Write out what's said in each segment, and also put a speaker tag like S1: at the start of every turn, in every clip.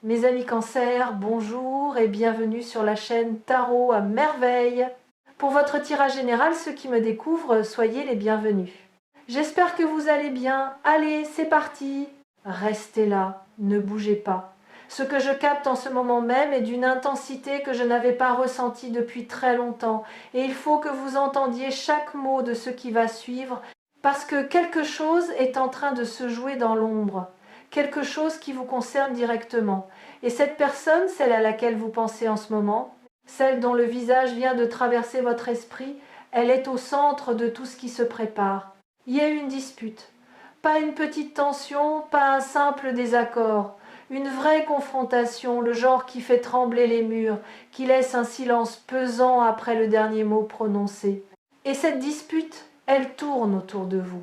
S1: Mes amis Cancer, bonjour et bienvenue sur la chaîne Tarot à merveille. Pour votre tirage général, ceux qui me découvrent, soyez les bienvenus. J'espère que vous allez bien. Allez, c'est parti. Restez là, ne bougez pas. Ce que je capte en ce moment même est d'une intensité que je n'avais pas ressentie depuis très longtemps. Et il faut que vous entendiez chaque mot de ce qui va suivre, parce que quelque chose est en train de se jouer dans l'ombre. Quelque chose qui vous concerne directement. Et cette personne, celle à laquelle vous pensez en ce moment, celle dont le visage vient de traverser votre esprit, elle est au centre de tout ce qui se prépare. Il y a eu une dispute. Pas une petite tension, pas un simple désaccord. Une vraie confrontation, le genre qui fait trembler les murs, qui laisse un silence pesant après le dernier mot prononcé. Et cette dispute, elle tourne autour de vous.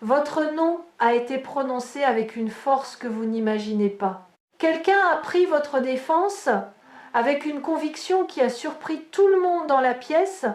S1: Votre nom a été prononcé avec une force que vous n'imaginez pas. Quelqu'un a pris votre défense avec une conviction qui a surpris tout le monde dans la pièce,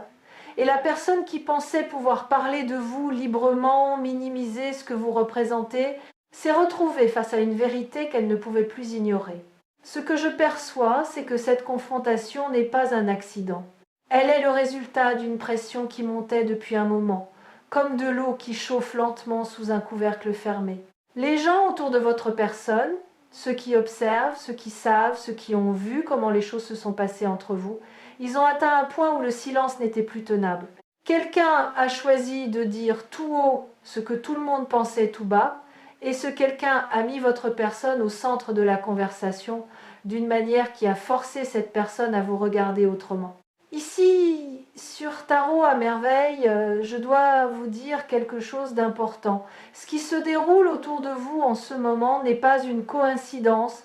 S1: et la personne qui pensait pouvoir parler de vous librement, minimiser ce que vous représentez, s'est retrouvée face à une vérité qu'elle ne pouvait plus ignorer. Ce que je perçois, c'est que cette confrontation n'est pas un accident. Elle est le résultat d'une pression qui montait depuis un moment, comme de l'eau qui chauffe lentement sous un couvercle fermé. Les gens autour de votre personne, ceux qui observent, ceux qui savent, ceux qui ont vu comment les choses se sont passées entre vous, ils ont atteint un point où le silence n'était plus tenable. Quelqu'un a choisi de dire tout haut ce que tout le monde pensait tout bas, et ce quelqu'un a mis votre personne au centre de la conversation d'une manière qui a forcé cette personne à vous regarder autrement. Ici, sur Tarot à merveille, je dois vous dire quelque chose d'important. Ce qui se déroule autour de vous en ce moment n'est pas une coïncidence,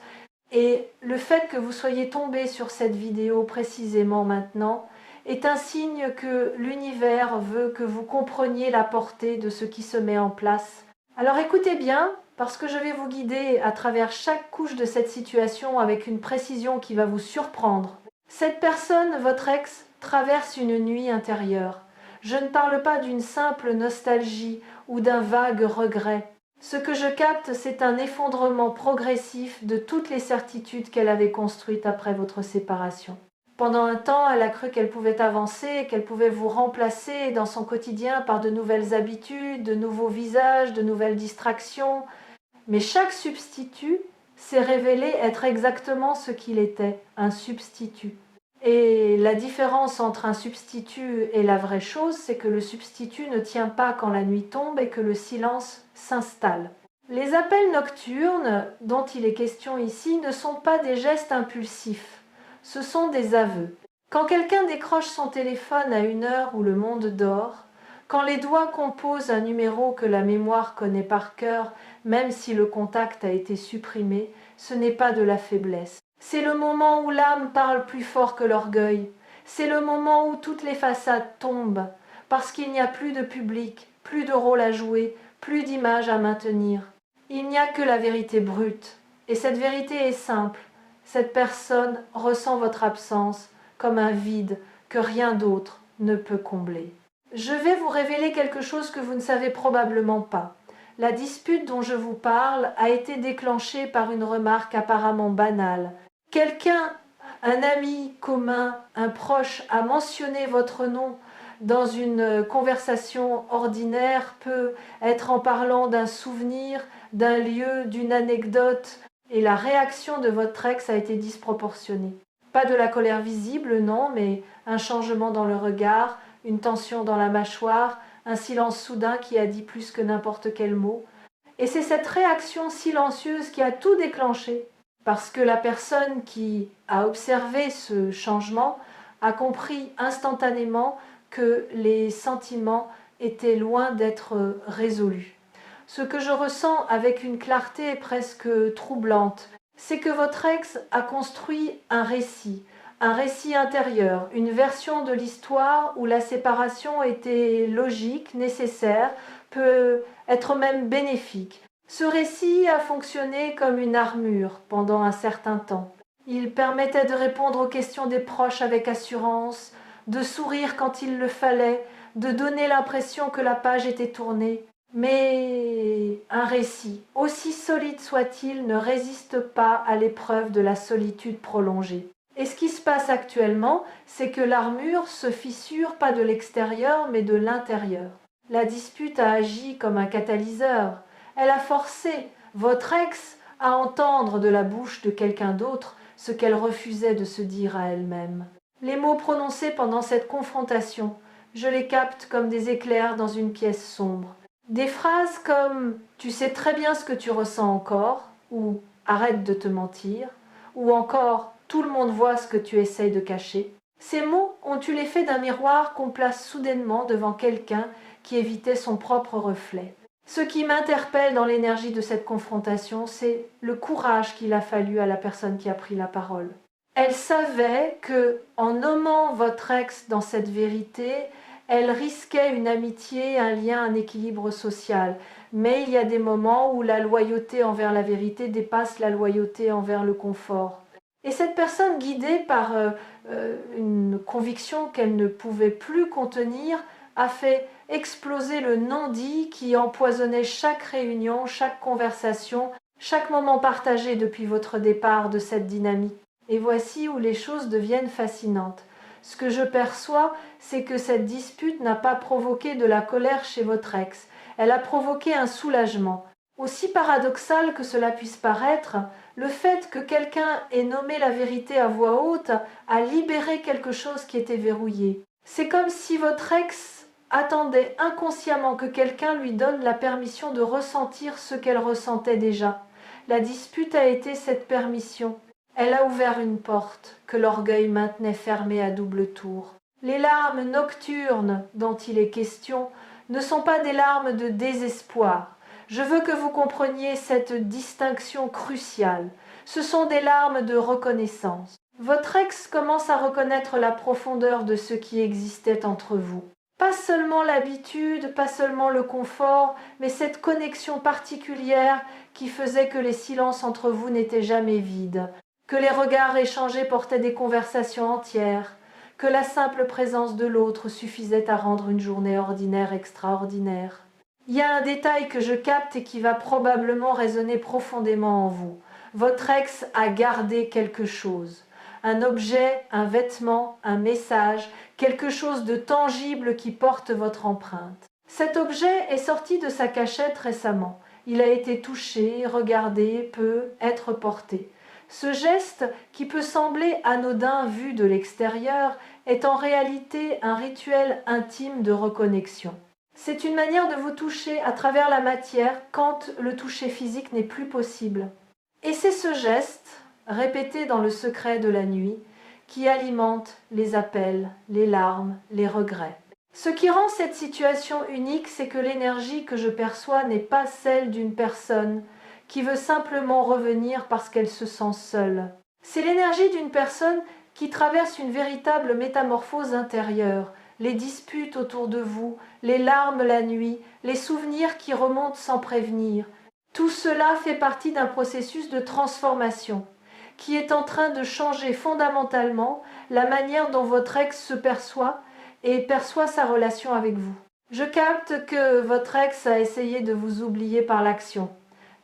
S1: et le fait que vous soyez tombé sur cette vidéo précisément maintenant est un signe que l'univers veut que vous compreniez la portée de ce qui se met en place. Alors écoutez bien, parce que je vais vous guider à travers chaque couche de cette situation avec une précision qui va vous surprendre. Cette personne, votre ex, traverse une nuit intérieure. Je ne parle pas d'une simple nostalgie ou d'un vague regret. Ce que je capte, c'est un effondrement progressif de toutes les certitudes qu'elle avait construites après votre séparation. Pendant un temps, elle a cru qu'elle pouvait avancer, qu'elle pouvait vous remplacer dans son quotidien par de nouvelles habitudes, de nouveaux visages, de nouvelles distractions. Mais chaque substitut s'est révélé être exactement ce qu'il était, un substitut. Et la différence entre un substitut et la vraie chose, c'est que le substitut ne tient pas quand la nuit tombe et que le silence s'installe. Les appels nocturnes dont il est question ici ne sont pas des gestes impulsifs, ce sont des aveux. Quand quelqu'un décroche son téléphone à une heure où le monde dort, quand les doigts composent un numéro que la mémoire connaît par cœur, même si le contact a été supprimé, ce n'est pas de la faiblesse. C'est le moment où l'âme parle plus fort que l'orgueil. C'est le moment où toutes les façades tombent, parce qu'il n'y a plus de public, plus de rôle à jouer, plus d'image à maintenir. Il n'y a que la vérité brute. Et cette vérité est simple. Cette personne ressent votre absence comme un vide que rien d'autre ne peut combler. Je vais vous révéler quelque chose que vous ne savez probablement pas. La dispute dont je vous parle a été déclenchée par une remarque apparemment banale. Quelqu'un, un ami commun, un proche, a mentionné votre nom dans une conversation ordinaire, peut être en parlant d'un souvenir, d'un lieu, d'une anecdote, et la réaction de votre ex a été disproportionnée. Pas de la colère visible, non, mais un changement dans le regard, une tension dans la mâchoire, un silence soudain qui a dit plus que n'importe quel mot. Et c'est cette réaction silencieuse qui a tout déclenché, parce que la personne qui a observé ce changement a compris instantanément que les sentiments étaient loin d'être résolus. Ce que je ressens avec une clarté presque troublante, c'est que votre ex a construit un récit intérieur, une version de l'histoire où la séparation était logique, nécessaire, peut être même bénéfique. Ce récit a fonctionné comme une armure pendant un certain temps. Il permettait de répondre aux questions des proches avec assurance, de sourire quand il le fallait, de donner l'impression que la page était tournée. Mais un récit, aussi solide soit-il, ne résiste pas à l'épreuve de la solitude prolongée. Et ce qui se passe actuellement, c'est que l'armure se fissure pas de l'extérieur, mais de l'intérieur. La dispute a agi comme un catalyseur. Elle a forcé votre ex à entendre de la bouche de quelqu'un d'autre ce qu'elle refusait de se dire à elle-même. Les mots prononcés pendant cette confrontation, je les capte comme des éclairs dans une pièce sombre. Des phrases comme « tu sais très bien ce que tu ressens encore » ou « arrête de te mentir » ou encore « tout le monde voit ce que tu essayes de cacher ». Ces mots ont eu l'effet d'un miroir qu'on place soudainement devant quelqu'un qui évitait son propre reflet. Ce qui m'interpelle dans l'énergie de cette confrontation, c'est le courage qu'il a fallu à la personne qui a pris la parole. Elle savait que, en nommant votre ex dans cette vérité, elle risquait une amitié, un lien, un équilibre social. Mais il y a des moments où la loyauté envers la vérité dépasse la loyauté envers le confort. Et cette personne, guidée par une conviction qu'elle ne pouvait plus contenir, a fait exploser le non-dit qui empoisonnait chaque réunion, chaque conversation, chaque moment partagé depuis votre départ de cette dynamique. Et voici où les choses deviennent fascinantes. Ce que je perçois, c'est que cette dispute n'a pas provoqué de la colère chez votre ex. Elle a provoqué un soulagement. Aussi paradoxal que cela puisse paraître, le fait que quelqu'un ait nommé la vérité à voix haute a libéré quelque chose qui était verrouillé. C'est comme si votre ex attendait inconsciemment que quelqu'un lui donne la permission de ressentir ce qu'elle ressentait déjà. La dispute a été cette permission. Elle a ouvert une porte que l'orgueil maintenait fermée à double tour. Les larmes nocturnes dont il est question ne sont pas des larmes de désespoir. Je veux que vous compreniez cette distinction cruciale. Ce sont des larmes de reconnaissance. Votre ex commence à reconnaître la profondeur de ce qui existait entre vous. Pas seulement l'habitude, pas seulement le confort, mais cette connexion particulière qui faisait que les silences entre vous n'étaient jamais vides, que les regards échangés portaient des conversations entières, que la simple présence de l'autre suffisait à rendre une journée ordinaire extraordinaire. Il y a un détail que je capte et qui va probablement résonner profondément en vous. Votre ex a gardé quelque chose. Un objet, un vêtement, un message, quelque chose de tangible qui porte votre empreinte. Cet objet est sorti de sa cachette récemment. Il a été touché, regardé, peut être porté. Ce geste, qui peut sembler anodin vu de l'extérieur, est en réalité un rituel intime de reconnexion. C'est une manière de vous toucher à travers la matière quand le toucher physique n'est plus possible. Et c'est ce geste, répété dans le secret de la nuit, qui alimente les appels, les larmes, les regrets. Ce qui rend cette situation unique, c'est que l'énergie que je perçois n'est pas celle d'une personne qui veut simplement revenir parce qu'elle se sent seule. C'est l'énergie d'une personne qui traverse une véritable métamorphose intérieure, les disputes autour de vous, les larmes la nuit, les souvenirs qui remontent sans prévenir. Tout cela fait partie d'un processus de transformation qui est en train de changer fondamentalement la manière dont votre ex se perçoit et perçoit sa relation avec vous. Je capte que votre ex a essayé de vous oublier par l'action.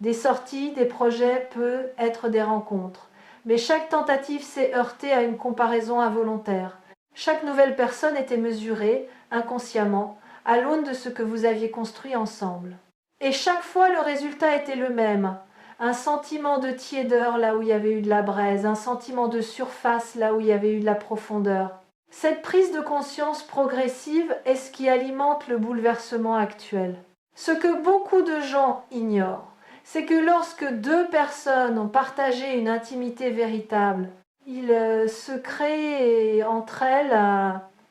S1: Des sorties, des projets peuvent être des rencontres. Mais chaque tentative s'est heurtée à une comparaison involontaire. Chaque nouvelle personne était mesurée, inconsciemment, à l'aune de ce que vous aviez construit ensemble. Et chaque fois, le résultat était le même. Un sentiment de tiédeur là où il y avait eu de la braise, un sentiment de surface là où il y avait eu de la profondeur. Cette prise de conscience progressive est ce qui alimente le bouleversement actuel. Ce que beaucoup de gens ignorent, c'est que lorsque deux personnes ont partagé une intimité véritable, il se crée entre elles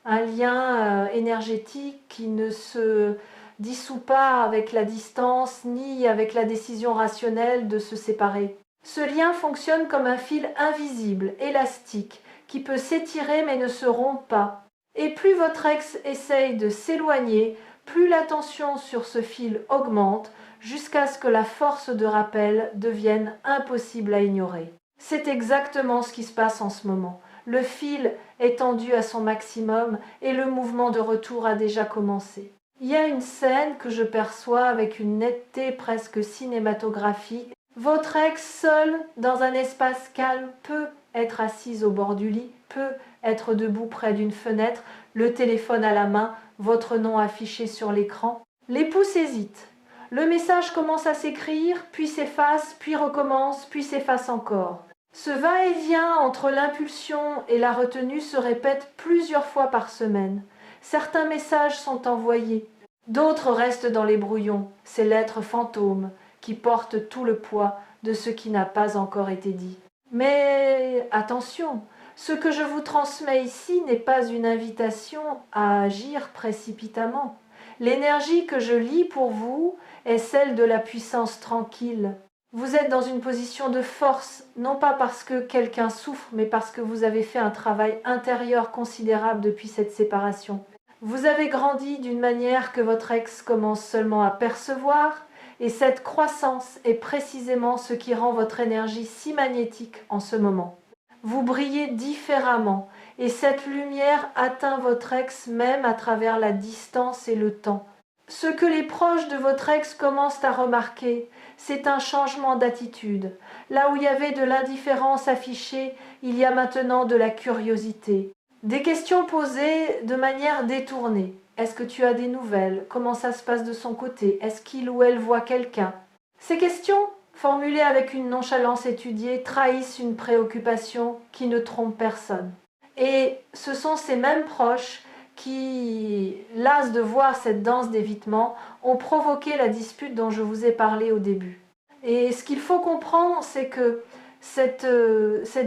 S1: un lien énergétique qui ne se dissout pas avec la distance ni avec la décision rationnelle de se séparer. Ce lien fonctionne comme un fil invisible, élastique, qui peut s'étirer mais ne se rompt pas. Et plus votre ex essaye de s'éloigner, plus la tension sur ce fil augmente jusqu'à ce que la force de rappel devienne impossible à ignorer. C'est exactement ce qui se passe en ce moment. Le fil est tendu à son maximum et le mouvement de retour a déjà commencé. Il y a une scène que je perçois avec une netteté presque cinématographique. Votre ex seul, dans un espace calme, peut être assise au bord du lit, peut être debout près d'une fenêtre, le téléphone à la main, votre nom affiché sur l'écran. L'époux hésite. Le message commence à s'écrire, puis s'efface, puis recommence, puis s'efface encore. Ce va-et-vient entre l'impulsion et la retenue se répète plusieurs fois par semaine. Certains messages sont envoyés, d'autres restent dans les brouillons, ces lettres fantômes qui portent tout le poids de ce qui n'a pas encore été dit. Mais attention, ce que je vous transmets ici n'est pas une invitation à agir précipitamment. L'énergie que je lis pour vous est celle de la puissance tranquille. Vous êtes dans une position de force, non pas parce que quelqu'un souffre, mais parce que vous avez fait un travail intérieur considérable depuis cette séparation. Vous avez grandi d'une manière que votre ex commence seulement à percevoir, et cette croissance est précisément ce qui rend votre énergie si magnétique en ce moment. Vous brillez différemment, et cette lumière atteint votre ex même à travers la distance et le temps. Ce que les proches de votre ex commencent à remarquer, c'est un changement d'attitude. Là où il y avait de l'indifférence affichée, il y a maintenant de la curiosité. Des questions posées de manière détournée. Est-ce que tu as des nouvelles? Comment ça se passe de son côté? Est-ce qu'il ou elle voit quelqu'un? Ces questions, formulées avec une nonchalance étudiée, trahissent une préoccupation qui ne trompe personne. Et ce sont ces mêmes proches qui, las de voir cette danse d'évitement, ont provoqué la dispute dont je vous ai parlé au début. Et ce qu'il faut comprendre, c'est que cette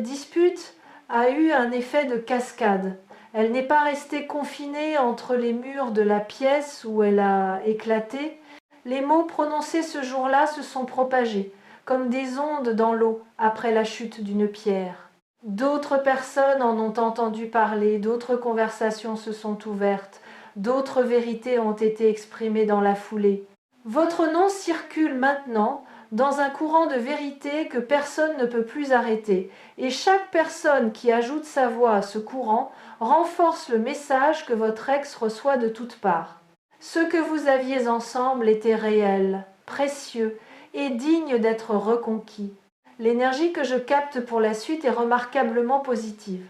S1: dispute a eu un effet de cascade. Elle n'est pas restée confinée entre les murs de la pièce où elle a éclaté. Les mots prononcés ce jour-là se sont propagés, comme des ondes dans l'eau après la chute d'une pierre. D'autres personnes en ont entendu parler, d'autres conversations se sont ouvertes, d'autres vérités ont été exprimées dans la foulée. Votre nom circule maintenant dans un courant de vérité que personne ne peut plus arrêter, et chaque personne qui ajoute sa voix à ce courant renforce le message que votre ex reçoit de toutes parts. Ce que vous aviez ensemble était réel, précieux et digne d'être reconquis. L'énergie que je capte pour la suite est remarquablement positive.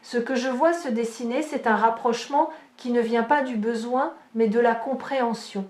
S1: Ce que je vois se dessiner, c'est un rapprochement qui ne vient pas du besoin, mais de la compréhension.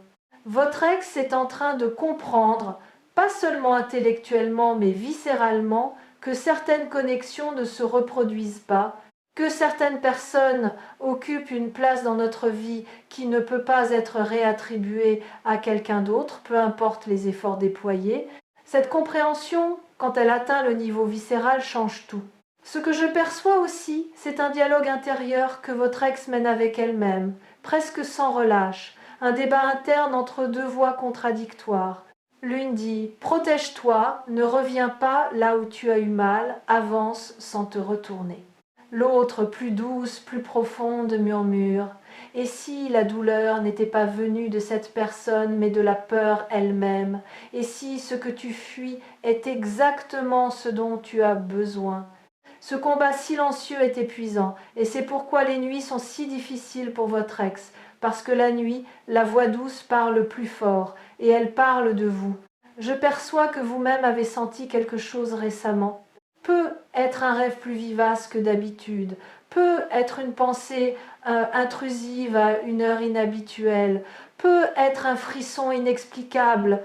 S1: Votre ex est en train de comprendre, pas seulement intellectuellement, mais viscéralement, que certaines connexions ne se reproduisent pas, que certaines personnes occupent une place dans notre vie qui ne peut pas être réattribuée à quelqu'un d'autre, peu importe les efforts déployés. Cette compréhension, quand elle atteint le niveau viscéral, change tout. Ce que je perçois aussi, c'est un dialogue intérieur que votre ex mène avec elle-même, presque sans relâche, un débat interne entre deux voix contradictoires. L'une dit « Protège-toi, ne reviens pas là où tu as eu mal, avance sans te retourner ». L'autre, plus douce, plus profonde, murmure « Et si la douleur n'était pas venue de cette personne, mais de la peur elle-même? Et si ce que tu fuis est exactement ce dont tu as besoin ?» Ce combat silencieux est épuisant, et c'est pourquoi les nuits sont si difficiles pour votre ex, parce que la nuit, la voix douce parle plus fort, et elle parle de vous. Je perçois que vous-même avez senti quelque chose récemment. Peut être un rêve plus vivace que d'habitude, peut être une pensée intrusive à une heure inhabituelle, peut être un frisson inexplicable,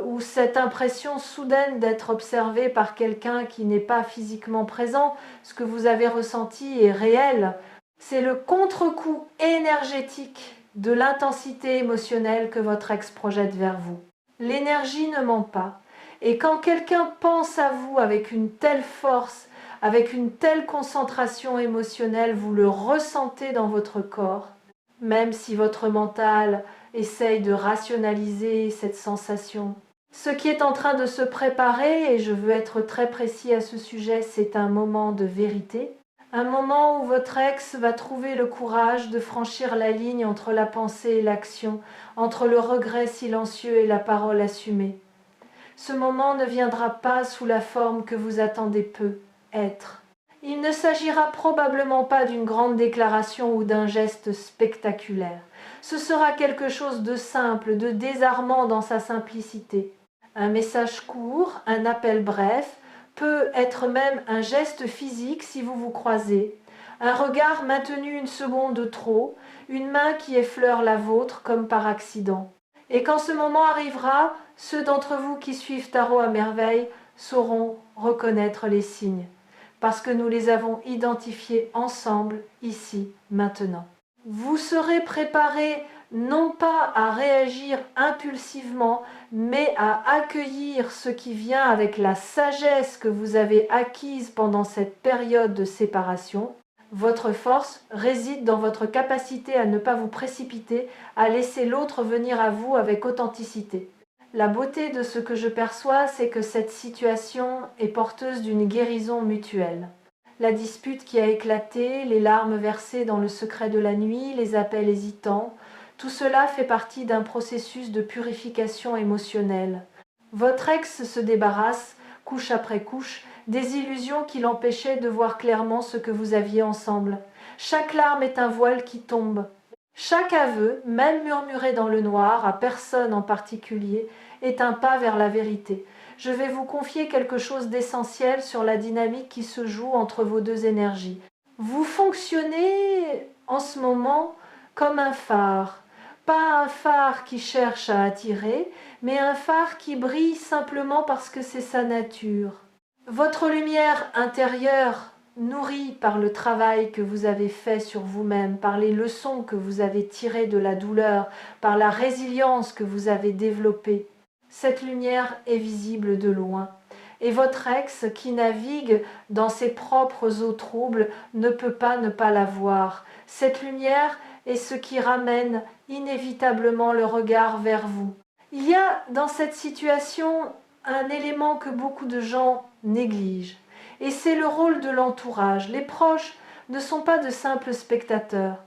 S1: ou cette impression soudaine d'être observé par quelqu'un qui n'est pas physiquement présent. Ce que vous avez ressenti est réel. C'est le contre-coup énergétique de l'intensité émotionnelle que votre ex projette vers vous. L'énergie ne ment pas. Et quand quelqu'un pense à vous avec une telle force, avec une telle concentration émotionnelle, vous le ressentez dans votre corps, même si votre mental essaye de rationaliser cette sensation. Ce qui est en train de se préparer, et je veux être très précis à ce sujet, c'est un moment de vérité, un moment où votre ex va trouver le courage de franchir la ligne entre la pensée et l'action, entre le regret silencieux et la parole assumée. Ce moment ne viendra pas sous la forme que vous attendez peu, être. Il ne s'agira probablement pas d'une grande déclaration ou d'un geste spectaculaire. Ce sera quelque chose de simple, de désarmant dans sa simplicité. Un message court, un appel bref, peut être même un geste physique si vous vous croisez, un regard maintenu une seconde trop, une main qui effleure la vôtre comme par accident. Et quand ce moment arrivera, ceux d'entre vous qui suivent Tarot à merveille sauront reconnaître les signes, parce que nous les avons identifiés ensemble, ici, maintenant. Vous serez préparés non pas à réagir impulsivement, mais à accueillir ce qui vient avec la sagesse que vous avez acquise pendant cette période de séparation. Votre force réside dans votre capacité à ne pas vous précipiter, à laisser l'autre venir à vous avec authenticité. La beauté de ce que je perçois, c'est que cette situation est porteuse d'une guérison mutuelle. La dispute qui a éclaté, les larmes versées dans le secret de la nuit, les appels hésitants, tout cela fait partie d'un processus de purification émotionnelle. Votre ex se débarrasse, couche après couche, des illusions qui l'empêchaient de voir clairement ce que vous aviez ensemble. Chaque larme est un voile qui tombe. Chaque aveu, même murmuré dans le noir, à personne en particulier, est un pas vers la vérité. Je vais vous confier quelque chose d'essentiel sur la dynamique qui se joue entre vos deux énergies. Vous fonctionnez en ce moment comme un phare. Pas un phare qui cherche à attirer, mais un phare qui brille simplement parce que c'est sa nature. Votre lumière intérieure, nourrie par le travail que vous avez fait sur vous-même, par les leçons que vous avez tirées de la douleur, par la résilience que vous avez développée, cette lumière est visible de loin. Et votre ex, qui navigue dans ses propres eaux troubles, ne peut pas ne pas la voir. Cette lumière est ce qui ramène inévitablement le regard vers vous. Il y a dans cette situation un élément que beaucoup de gens négligent, et c'est le rôle de l'entourage. Les proches ne sont pas de simples spectateurs,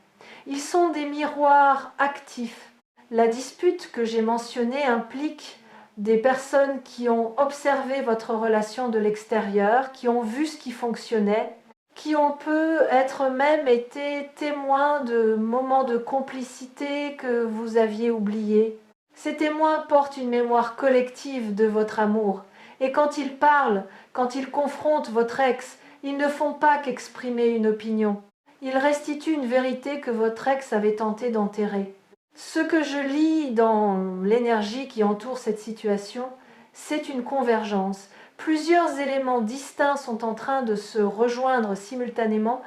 S1: ils sont des miroirs actifs. La dispute que j'ai mentionnée implique des personnes qui ont observé votre relation de l'extérieur, qui ont vu ce qui fonctionnait, qui ont peut-être même été témoins de moments de complicité que vous aviez oubliés. Ces témoins portent une mémoire collective de votre amour, et quand ils parlent, quand ils confrontent votre ex, ils ne font pas qu'exprimer une opinion. Ils restituent une vérité que votre ex avait tenté d'enterrer. Ce que je lis dans l'énergie qui entoure cette situation, c'est une convergence. Plusieurs éléments distincts sont en train de se rejoindre simultanément.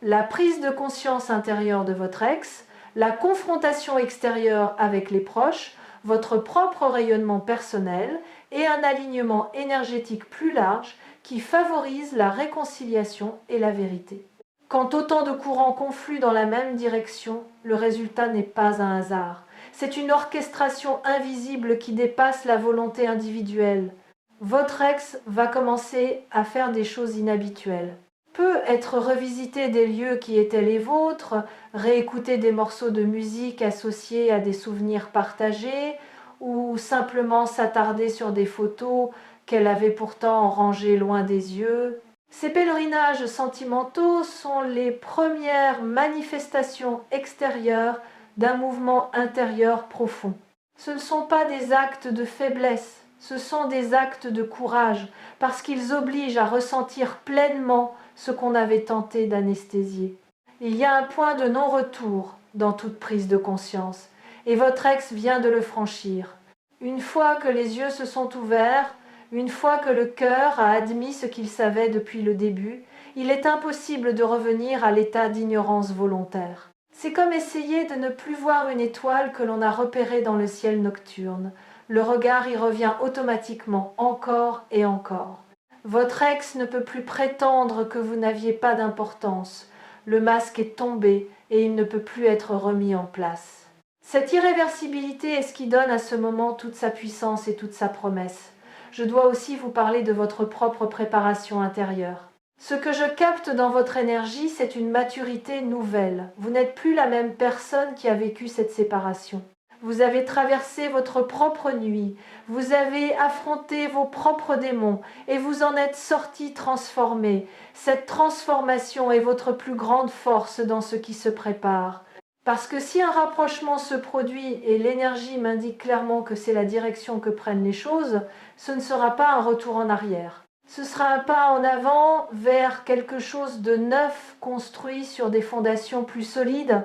S1: La prise de conscience intérieure de votre ex, la confrontation extérieure avec les proches, votre propre rayonnement personnel et un alignement énergétique plus large qui favorise la réconciliation et la vérité. Quand autant de courants confluent dans la même direction, le résultat n'est pas un hasard. C'est une orchestration invisible qui dépasse la volonté individuelle. Votre ex va commencer à faire des choses inhabituelles. Peut être revisiter des lieux qui étaient les vôtres, réécouter des morceaux de musique associés à des souvenirs partagés, ou simplement s'attarder sur des photos qu'elle avait pourtant rangées loin des yeux. Ces pèlerinages sentimentaux sont les premières manifestations extérieures d'un mouvement intérieur profond. Ce ne sont pas des actes de faiblesse, ce sont des actes de courage, parce qu'ils obligent à ressentir pleinement ce qu'on avait tenté d'anesthésier. Il y a un point de non-retour dans toute prise de conscience, et votre ex vient de le franchir. Une fois que les yeux se sont ouverts, une fois que le cœur a admis ce qu'il savait depuis le début, il est impossible de revenir à l'état d'ignorance volontaire. C'est comme essayer de ne plus voir une étoile que l'on a repérée dans le ciel nocturne. Le regard y revient automatiquement, encore et encore. Votre ex ne peut plus prétendre que vous n'aviez pas d'importance. Le masque est tombé et il ne peut plus être remis en place. Cette irréversibilité est ce qui donne à ce moment toute sa puissance et toute sa promesse. Je dois aussi vous parler de votre propre préparation intérieure. Ce que je capte dans votre énergie, c'est une maturité nouvelle. Vous n'êtes plus la même personne qui a vécu cette séparation. Vous avez traversé votre propre nuit, vous avez affronté vos propres démons et vous en êtes sortis transformés. Cette transformation est votre plus grande force dans ce qui se prépare. Parce que si un rapprochement se produit et l'énergie m'indique clairement que c'est la direction que prennent les choses, ce ne sera pas un retour en arrière. Ce sera un pas en avant vers quelque chose de neuf construit sur des fondations plus solides.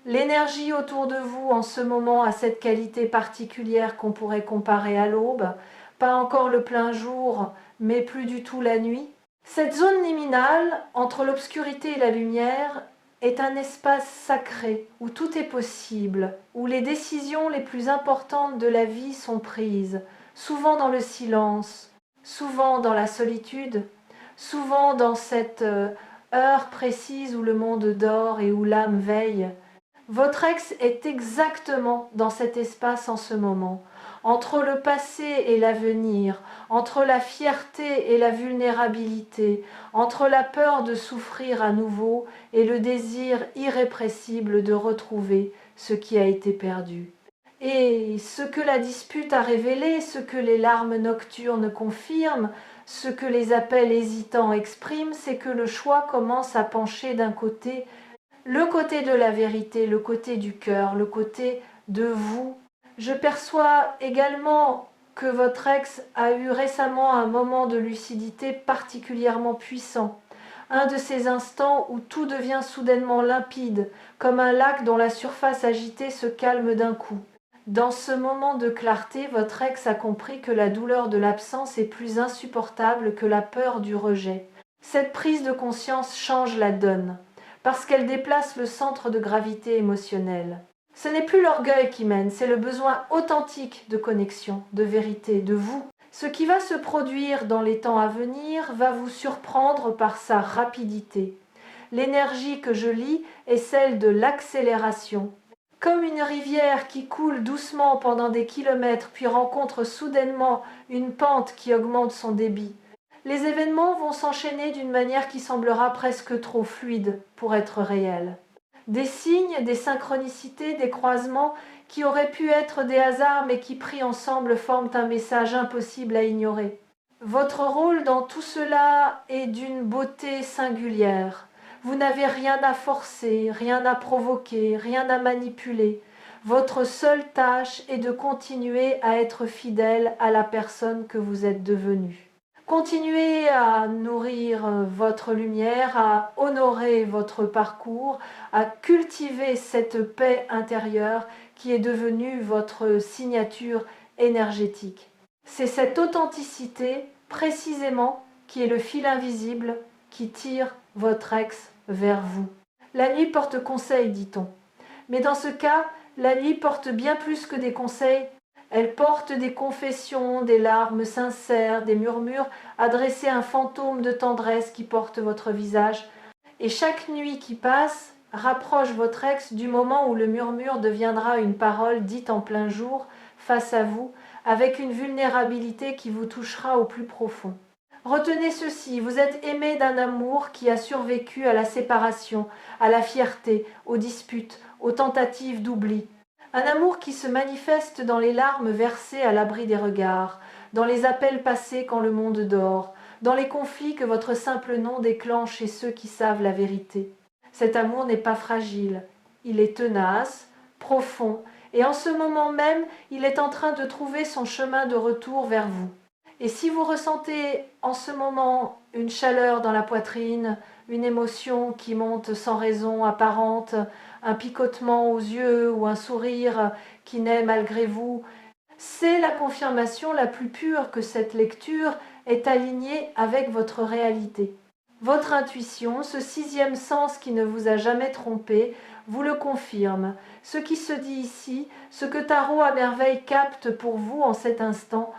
S1: L'énergie autour de vous en ce moment a cette qualité particulière qu'on pourrait comparer à l'aube, pas encore le plein jour, mais plus du tout la nuit. Cette zone liminale, entre l'obscurité et la lumière, est un espace sacré où tout est possible, où les décisions les plus importantes de la vie sont prises, souvent dans le silence, souvent dans la solitude, souvent dans cette heure précise où le monde dort et où l'âme veille. Votre ex est exactement dans cet espace en ce moment, entre le passé et l'avenir, entre la fierté et la vulnérabilité, entre la peur de souffrir à nouveau et le désir irrépressible de retrouver ce qui a été perdu. Et ce que la dispute a révélé, ce que les larmes nocturnes confirment, ce que les appels hésitants expriment, c'est que le choix commence à pencher d'un côté, le côté de la vérité, le côté du cœur, le côté de vous. Je perçois également que votre ex a eu récemment un moment de lucidité particulièrement puissant. Un de ces instants où tout devient soudainement limpide, comme un lac dont la surface agitée se calme d'un coup. Dans ce moment de clarté, votre ex a compris que la douleur de l'absence est plus insupportable que la peur du rejet. Cette prise de conscience change la donne, parce qu'elle déplace le centre de gravité émotionnel. Ce n'est plus l'orgueil qui mène, c'est le besoin authentique de connexion, de vérité, de vous. Ce qui va se produire dans les temps à venir va vous surprendre par sa rapidité. L'énergie que je lis est celle de l'accélération. Comme une rivière qui coule doucement pendant des kilomètres puis rencontre soudainement une pente qui augmente son débit. Les événements vont s'enchaîner d'une manière qui semblera presque trop fluide pour être réelle. Des signes, des synchronicités, des croisements qui auraient pu être des hasards mais qui pris ensemble forment un message impossible à ignorer. Votre rôle dans tout cela est d'une beauté singulière. Vous n'avez rien à forcer, rien à provoquer, rien à manipuler. Votre seule tâche est de continuer à être fidèle à la personne que vous êtes devenue. Continuez à nourrir votre lumière, à honorer votre parcours, à cultiver cette paix intérieure qui est devenue votre signature énergétique. C'est cette authenticité, précisément, qui est le fil invisible qui tire votre ex vers vous. La nuit porte conseil, dit-on. Mais dans ce cas, la nuit porte bien plus que des conseils. Elle porte des confessions, des larmes sincères, des murmures adressés à un fantôme de tendresse qui porte votre visage. Et chaque nuit qui passe rapproche votre ex du moment où le murmure deviendra une parole dite en plein jour face à vous, avec une vulnérabilité qui vous touchera au plus profond. Retenez ceci, vous êtes aimé d'un amour qui a survécu à la séparation, à la fierté, aux disputes, aux tentatives d'oubli. Un amour qui se manifeste dans les larmes versées à l'abri des regards, dans les appels passés quand le monde dort, dans les conflits que votre simple nom déclenche chez ceux qui savent la vérité. Cet amour n'est pas fragile, il est tenace, profond, et en ce moment même, il est en train de trouver son chemin de retour vers vous. Et si vous ressentez en ce moment une chaleur dans la poitrine, une émotion qui monte sans raison apparente, un picotement aux yeux ou un sourire qui naît malgré vous, c'est la confirmation la plus pure que cette lecture est alignée avec votre réalité. Votre intuition, ce sixième sens qui ne vous a jamais trompé, vous le confirme. Ce qui se dit ici, ce que Tarot à merveille capte pour vous en cet instant,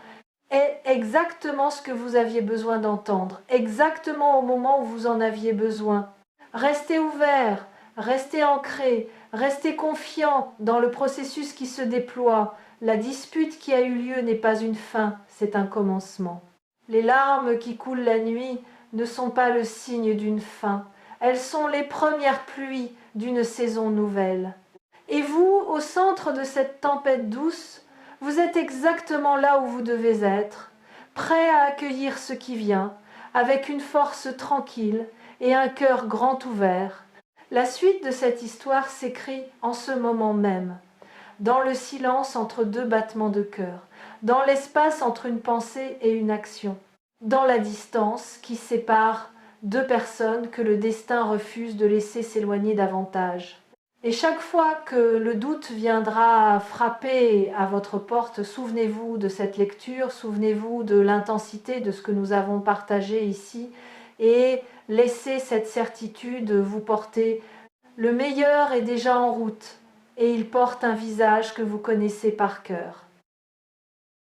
S1: est exactement ce que vous aviez besoin d'entendre, exactement au moment où vous en aviez besoin. Restez ouvert, restez ancré, restez confiant dans le processus qui se déploie. La dispute qui a eu lieu n'est pas une fin, c'est un commencement. Les larmes qui coulent la nuit ne sont pas le signe d'une fin, elles sont les premières pluies d'une saison nouvelle. Et vous au centre de cette tempête douce, vous êtes exactement là où vous devez être, prêt à accueillir ce qui vient, avec une force tranquille et un cœur grand ouvert. La suite de cette histoire s'écrit en ce moment même, dans le silence entre deux battements de cœur, dans l'espace entre une pensée et une action, dans la distance qui sépare deux personnes que le destin refuse de laisser s'éloigner davantage. Et chaque fois que le doute viendra frapper à votre porte, souvenez-vous de cette lecture, souvenez-vous de l'intensité de ce que nous avons partagé ici et laissez cette certitude vous porter. Le meilleur est déjà en route et il porte un visage que vous connaissez par cœur.